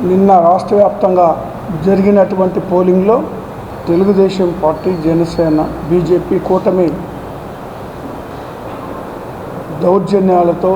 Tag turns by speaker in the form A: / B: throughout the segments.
A: నిన్న రాష్ట్ర వ్యాప్తంగా జరిగినటువంటి పోలింగ్లో తెలుగుదేశం పార్టీ, జనసేన, బీజేపీ కూటమి దౌర్జన్యాలతో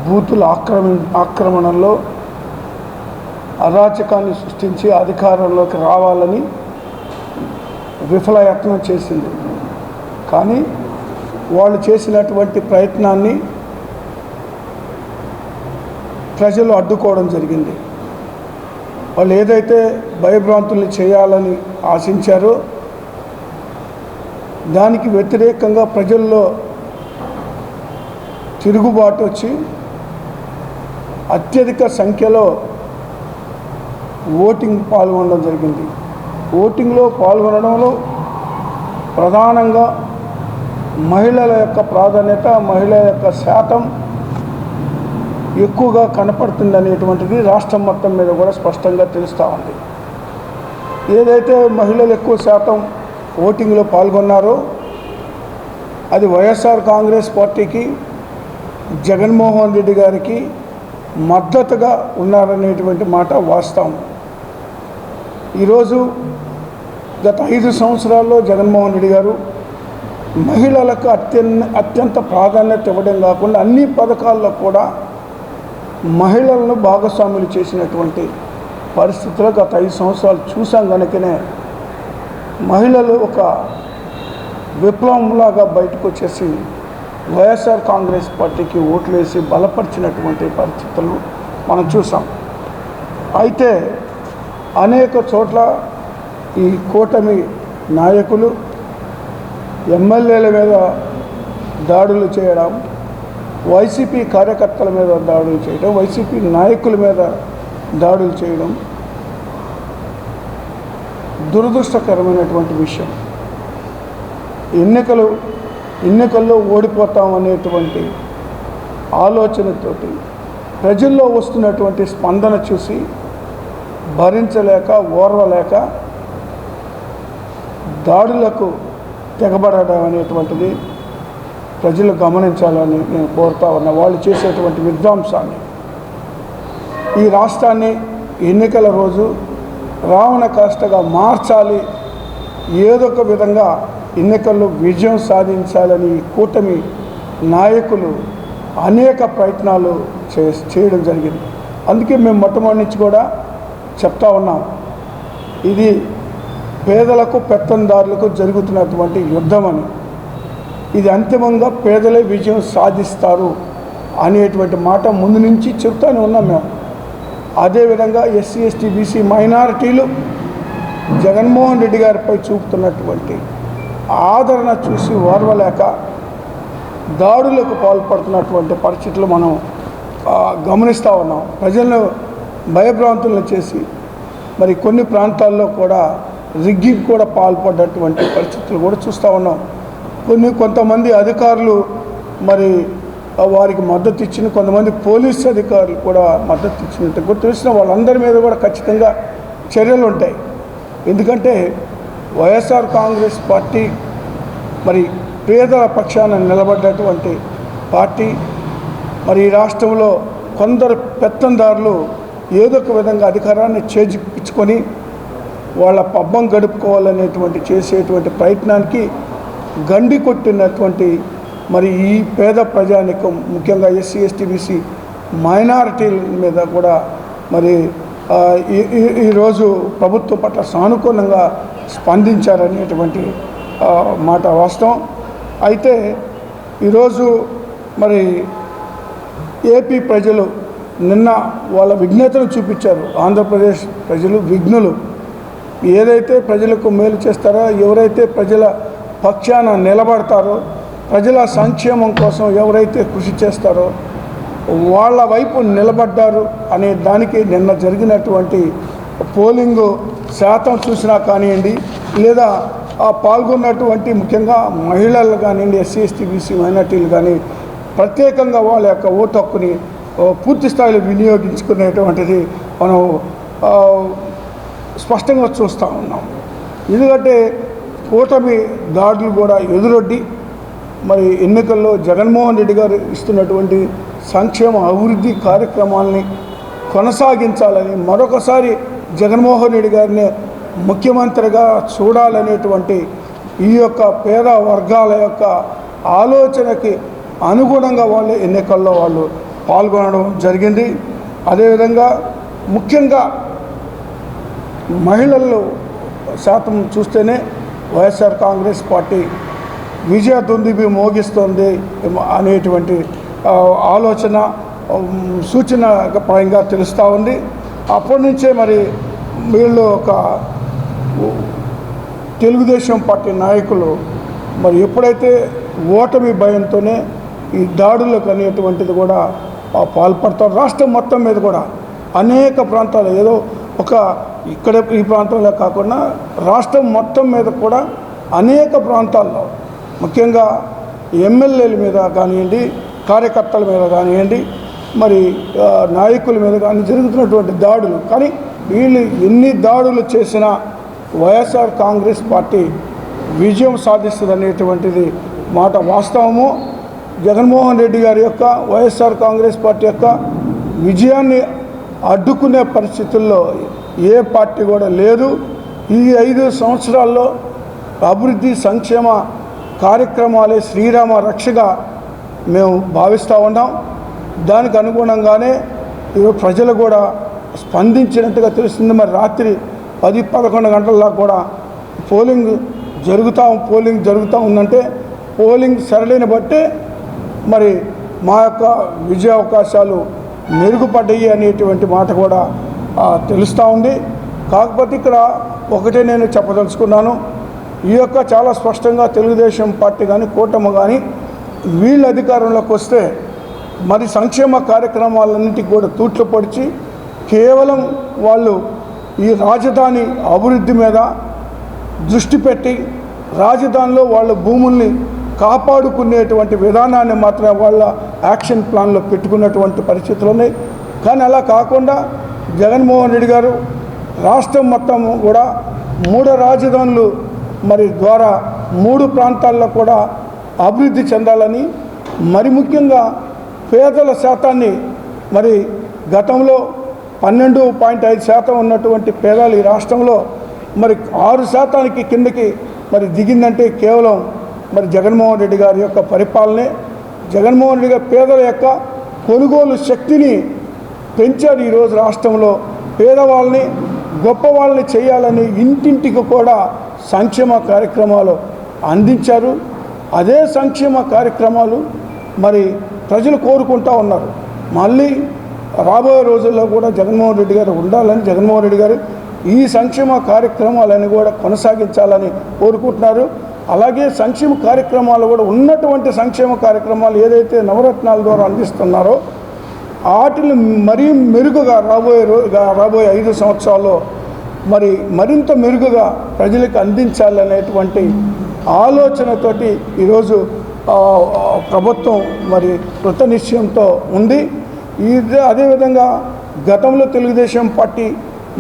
A: బూతుల ఆక్రమణలో అరాచకాన్ని సృష్టించి అధికారంలోకి రావాలని విఫలయత్నం చేసింది. కానీ వాళ్ళు చేసినటువంటి ప్రయత్నాన్ని ప్రజలు అడ్డుకోవడం జరిగింది. వాళ్ళు ఏదైతే భయభ్రాంతుల్ని చేయాలని ఆశించారో దానికి వ్యతిరేకంగా ప్రజల్లో తిరుగుబాటు వచ్చి అత్యధిక సంఖ్యలో ఓటింగ్ పాల్గొనడం జరిగింది. ఓటింగ్లో పాల్గొనడంలో ప్రధానంగా మహిళల యొక్క ప్రాధాన్యత, మహిళల యొక్క శాతం ఎక్కువగా కనపడుతుంది అనేటువంటిది రాష్ట్రం మొత్తం మీద కూడా స్పష్టంగా తెలుస్తూ ఉంది. ఏదైతే మహిళలు ఎక్కువ శాతం ఓటింగ్లో పాల్గొన్నారో అది వైఎస్ఆర్ కాంగ్రెస్ పార్టీకి, జగన్మోహన్ రెడ్డి గారికి మద్దతుగా ఉన్నారనేటువంటి మాట వాస్తవం. ఈరోజు గత 5 సంవత్సరాల్లో జగన్మోహన్ రెడ్డి గారు మహిళలకు అత్యంత ప్రాధాన్యత ఇవ్వడం కాకుండా అన్ని పథకాల్లో కూడా మహిళలను భాగస్వాములు చేసినటువంటి పరిస్థితుల్లో గత 5 సంవత్సరాలు చూసాం. కనుకనే మహిళలు ఒక విప్లవంలాగా బయటకు వచ్చేసి వైఎస్ఆర్ కాంగ్రెస్ పార్టీకి ఓట్లు వేసి బలపరిచినటువంటి పరిస్థితులు మనం చూసాం. అయితే అనేక చోట్ల ఈ కూటమి నాయకులు ఎమ్మెల్యేల మీద దాడులు చేయడం, వైసీపీ కార్యకర్తల మీద దాడులు చేయడం, వైసీపీ నాయకుల మీద దాడులు చేయడం దురదృష్టకరమైనటువంటి విషయం. ఎన్నికల్లో ఓడిపోతామనేటువంటి ఆలోచనతోటి ప్రజల్లో వస్తున్నటువంటి స్పందన చూసి భరించలేక, ఓర్వలేక దాడులకు తెగబడడం అనేటువంటిది ప్రజలు గమనించాలని నేను కోరుతా ఉన్నా. వాళ్ళు చేసేటువంటి విధ్వంసాన్ని, ఈ రాష్ట్రాన్ని ఎన్నికల రోజు రావణ కాష్టగా మార్చాలి, ఏదో ఒక విధంగా ఎన్నికల్లో విజయం సాధించాలని కూటమి నాయకులు అనేక ప్రయత్నాలు చేయడం జరిగింది. అందుకే మేము మొట్టమొదటి నుంచి కూడా చెప్తా ఉన్నాం, ఇది పేదలకు, పెత్తందారులకు జరుగుతున్నటువంటి యుద్ధం అని. ఇది అంతిమంగా పేదలే విజయం సాధిస్తారు అనేటువంటి మాట ముందు నుంచి చెప్తానే ఉన్నాం మేము. అదేవిధంగా ఎస్సీ, ఎస్టీ, బీసీ మైనారిటీలు జగన్మోహన్ రెడ్డి గారిపై చూపుతున్నటువంటి ఆదరణ చూసి ఓర్వలేక దాడులకు పాల్పడుతున్నటువంటి పరిస్థితులు మనం గమనిస్తూ ఉన్నాం. ప్రజలను భయభ్రాంతులను చేసి మరి కొన్ని ప్రాంతాల్లో కూడా రిగ్గింగ్ కూడా పాల్పడ్డటువంటి పరిస్థితులు కూడా చూస్తూ ఉన్నాం. కొంతమంది అధికారులు మరి వారికి మద్దతు ఇచ్చిన, కొంతమంది పోలీసు అధికారులు కూడా మద్దతు ఇచ్చినట్టు కూడా తెలిసిన వాళ్ళందరి మీద కూడా ఖచ్చితంగా చర్యలు ఉంటాయి. ఎందుకంటే వైఎస్ఆర్ కాంగ్రెస్ పార్టీ మరి పేదల పక్షాన నిలబడ్డటువంటి పార్టీ. మరి ఈ రాష్ట్రంలో కొందరు పెత్తందారులు ఏదో ఒక విధంగా అధికారాన్ని చేజిక్కించుకొని వాళ్ళ పబ్బం గడుపుకోవాలనేటువంటి చేసేటువంటి ప్రయత్నానికి గండి కొట్టినటువంటి మరి ఈ పేద ప్రజానికం, ముఖ్యంగా ఎస్సీ, ఎస్టీ, బీసీ మైనారిటీల మీద కూడా మరి ఈరోజు ప్రభుత్వం పట్ల సానుకూలంగా స్పందించారనేటువంటి మాట వాస్తవం. అయితే ఈరోజు మరి ఏపీ ప్రజలు నిన్న వాళ్ళ విఘ్నతను చూపించారు. ఆంధ్రప్రదేశ్ ప్రజలు విఘ్నులు. ఏదైతే ప్రజలకు మేలు చేస్తారో, ఎవరైతే ప్రజల పక్షాన నిలబడతారో, ప్రజల సంక్షేమం కోసం ఎవరైతే కృషి చేస్తారో వాళ్ళ వైపు నిలబడ్డారు అనే దానికి నిన్న జరిగినటువంటి పోలింగు శాతం చూసినా కానివ్వండి, లేదా ఆ పాల్గొన్నటువంటి ముఖ్యంగా మహిళలు కానివ్వండి, ఎస్సీ, ఎస్టీ, బీసీ మైనార్టీలు కానీ ప్రత్యేకంగా వాళ్ళ యొక్క ఓటు హక్కుని పూర్తి స్థాయిలో వినియోగించుకునేటువంటిది మనం స్పష్టంగా చూస్తూ ఉన్నాం. ఎందుకంటే కూటమి దాడులు కూడా ఎదురొడ్డి మరి ఎన్నికల్లో జగన్మోహన్ రెడ్డి గారు ఇస్తున్నటువంటి సంక్షేమ అభివృద్ధి కార్యక్రమాలని కొనసాగించాలని, మరొకసారి జగన్మోహన్ రెడ్డి గారిని ముఖ్యమంత్రిగా చూడాలనేటువంటి ఈ యొక్క పేద వర్గాల యొక్క ఆలోచనకి అనుగుణంగా వాళ్ళు ఎన్నికల్లో వాళ్ళు పాల్గొనడం జరిగింది. అదేవిధంగా ముఖ్యంగా మహిళల్లో శాతం చూస్తేనే వైఎస్ఆర్ కాంగ్రెస్ పార్టీ విజయ దుందుబి మోగిస్తోంది అనేటువంటి ఆలోచన సూచన పరంగా తెలుస్తూ ఉంది. అప్పటి నుంచే మరి వీళ్ళు ఒక తెలుగుదేశం పార్టీ నాయకులు మరి ఎప్పుడైతే ఓటమి భయంతోనే ఈ దాడులకు అనేటువంటిది కూడా పాల్పడతారు. రాష్ట్రం మొత్తం మీద కూడా అనేక ప్రాంతాలు, ఏదో ఒక ఇక్కడ ఈ ప్రాంతంలో కాకుండా రాష్ట్రం మొత్తం మీద కూడా అనేక ప్రాంతాల్లో ముఖ్యంగా ఎమ్మెల్యేల మీద కానివ్వండి, కార్యకర్తల మీద కానివ్వండి, మరి నాయకుల మీద కానీ జరుగుతున్నటువంటి దాడులు, కానీ వీళ్ళు ఎన్ని దాడులు చేసినా వైఎస్ఆర్ కాంగ్రెస్ పార్టీ విజయం సాధిస్తుంది అనేటువంటిది మాట వాస్తవము. జగన్మోహన్ రెడ్డి గారి యొక్క వైఎస్ఆర్ కాంగ్రెస్ పార్టీ యొక్క విజయాన్ని అడ్డుకునే పరిస్థితుల్లో ఏ పార్టీ కూడా లేదు. ఈ 5 సంవత్సరాల్లో అభివృద్ధి సంక్షేమ కార్యక్రమాలే శ్రీరామ రక్షగా మేము భావిస్తూ ఉన్నాం. దానికి అనుగుణంగానే ప్రజలు కూడా స్పందించినట్టుగా తెలుస్తుంది. మరి రాత్రి 10-11 గంటల్లో కూడా పోలింగ్ జరుగుతూ ఉందంటే పోలింగ్ సరళిని బట్టే మరి మా యొక్క విజయ అవకాశాలు మెరుగుపడ్డాయి అనేటువంటి మాట కూడా తెలుస్తూ ఉంది. కాకపోతే ఇక్కడ ఒకటే నేను చెప్పదలుచుకున్నాను, ఈ యొక్క చాలా స్పష్టంగా తెలుగుదేశం పార్టీ కానీ కూటమి కానీ వీళ్ళు అధికారంలోకి వస్తే మరి సంక్షేమ కార్యక్రమాలన్నింటికి కూడా తూట్లు పొడిచి కేవలం వాళ్ళు ఈ రాజధాని అభివృద్ధి మీద దృష్టి పెట్టి రాజధానిలో వాళ్ళ భూముల్ని కాపాడుకునేటువంటి విధానాన్ని మాత్రమే వాళ్ళ యాక్షన్ ప్లాన్లో పెట్టుకున్నటువంటి పరిస్థితులు ఉన్నాయి. కానీ అలా కాకుండా జగన్మోహన్ రెడ్డి గారు రాష్ట్రం మొత్తం కూడా 3 రాజధానులు మరి ద్వారా 3 ప్రాంతాల్లో కూడా అభివృద్ధి చెందాలని, మరి ముఖ్యంగా పేదల శాతాన్ని మరి గతంలో 12.5% ఉన్నటువంటి పేదలు ఈ రాష్ట్రంలో మరి 6% కిందకి మరి దిగిందంటే కేవలం మరి జగన్మోహన్ రెడ్డి గారి యొక్క పరిపాలనే. జగన్మోహన్ రెడ్డి గారి పేదల యొక్క కొనుగోలు శక్తిని పెంచారు. ఈరోజు రాష్ట్రంలో పేదవాళ్ళని గొప్పవాళ్ళని చేయాలని ఇంటింటికి కూడా సంక్షేమ కార్యక్రమాలు అందించారు. అదే సంక్షేమ కార్యక్రమాలు మరి ప్రజలు కోరుకుంటూ ఉన్నారు. మళ్ళీ రాబోయే రోజుల్లో కూడా జగన్మోహన్ రెడ్డి గారు ఉండాలని, జగన్మోహన్ రెడ్డి గారు ఈ సంక్షేమ కార్యక్రమాలని కూడా కొనసాగించాలని కోరుకుంటున్నారు. అలాగే సంక్షేమ కార్యక్రమాలు కూడా ఉన్నటువంటి సంక్షేమ కార్యక్రమాలు ఏదైతే నవరత్నాల ద్వారా అందిస్తున్నారో వాటిని మరీ మెరుగుగా రాబోయే 5 సంవత్సరాల్లో మరి మరింత మెరుగుగా ప్రజలకు అందించాలనేటువంటి ఆలోచనతోటి ఈరోజు ప్రభుత్వం మరి కృత నిశ్చయంతో ఉంది. అదేవిధంగా గతంలో తెలుగుదేశం పార్టీ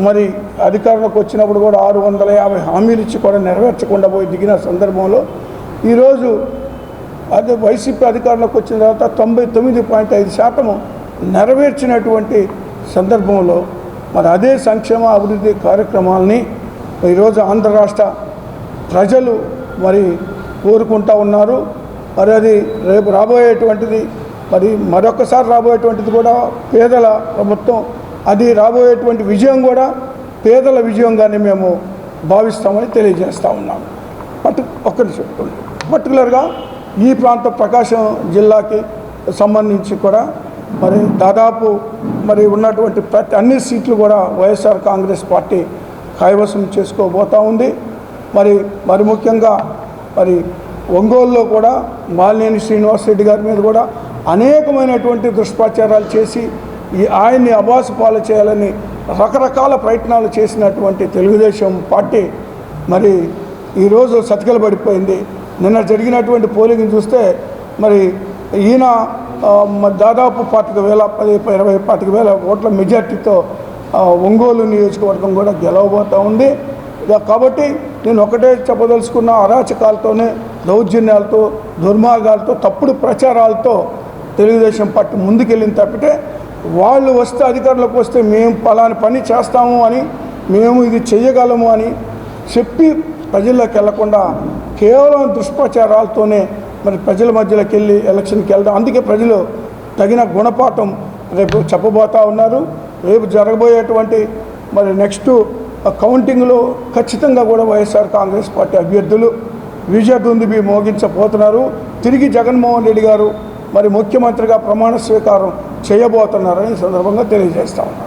A: మరి అధికారంలోకి వచ్చినప్పుడు కూడా 650 హామీలు ఇచ్చి కూడా నెరవేర్చకుండా పోయి దిగిన సందర్భంలో ఈరోజు అదే వైసీపీ అధికారంలోకి వచ్చిన తర్వాత 99.5% నెరవేర్చినటువంటి సందర్భంలో మరి అదే సంక్షేమ అభివృద్ధి కార్యక్రమాలని ఈరోజు ఆంధ్ర రాష్ట్ర ప్రజలు మరి కోరుకుంటూ ఉన్నారు. మరి అది రేపు రాబోయేటువంటిది మరి మరొకసారి రాబోయేటువంటిది కూడా పేదల ప్రభుత్వం, అది రాబోయేటువంటి విజయం కూడా పేదల విజయంగానే మేము భావిస్తామని తెలియజేస్తూ ఉన్నాము. పర్టికులర్గా ఈ ప్రాంత ప్రకాశం జిల్లాకి సంబంధించి కూడా మరి దాదాపు మరి ఉన్నటువంటి అన్ని సీట్లు కూడా వైఎస్ఆర్ కాంగ్రెస్ పార్టీ కైవసం చేసుకోబోతూ ఉంది. మరి ముఖ్యంగా మరి ఒంగోలులో కూడా మాలినేని శ్రీనివాసరెడ్డి గారి మీద కూడా అనేకమైనటువంటి దుష్ప్రచారాలు చేసి ఆయన్ని అబాసు పాలు చేయాలని రకరకాల ప్రయత్నాలు చేసినటువంటి తెలుగుదేశం పార్టీ మరి ఈరోజు సతికిల పడిపోయింది. నిన్న జరిగినటువంటి పోలింగ్ చూస్తే మరి ఈయన దాదాపు 25,000 ఓట్ల మెజార్టీతో ఒంగోలు నియోజకవర్గం కూడా గెలవబోతూ ఉంది. కాబట్టి నేను ఒకటే చెప్పదలుచుకున్న, అరాచకాలతోనే, దౌర్జన్యాలతో, దుర్మార్గాలతో, తప్పుడు ప్రచారాలతో తెలుగుదేశం పార్టీ ముందుకెళ్ళిన తప్పితే వాళ్ళు వస్తే అధికారులకు వస్తే మేము పలాని పని చేస్తాము అని, మేము ఇది చేయగలము అని చెప్పి ప్రజల్లోకి వెళ్లకుండా కేవలం దుష్ప్రచారాలతోనే మరి ప్రజల మధ్యలోకి వెళ్ళి ఎలక్షన్కి వెళ్దాం. అందుకే ప్రజలు తగిన గుణపాఠం రేపు చెప్పబోతా ఉన్నారు. రేపు జరగబోయేటువంటి మరి నెక్స్ట్ కౌంటింగ్లో ఖచ్చితంగా కూడా వైఎస్ఆర్ కాంగ్రెస్ పార్టీ అభ్యర్థులు విజయదుందుబి మోగించబోతున్నారు. తిరిగి జగన్మోహన్ రెడ్డి గారు మరి ముఖ్యమంత్రిగా ప్రమాణ స్వీకారం చేయబోతున్నారని ఈ సందర్భంగా తెలియజేస్తా ఉన్నారు.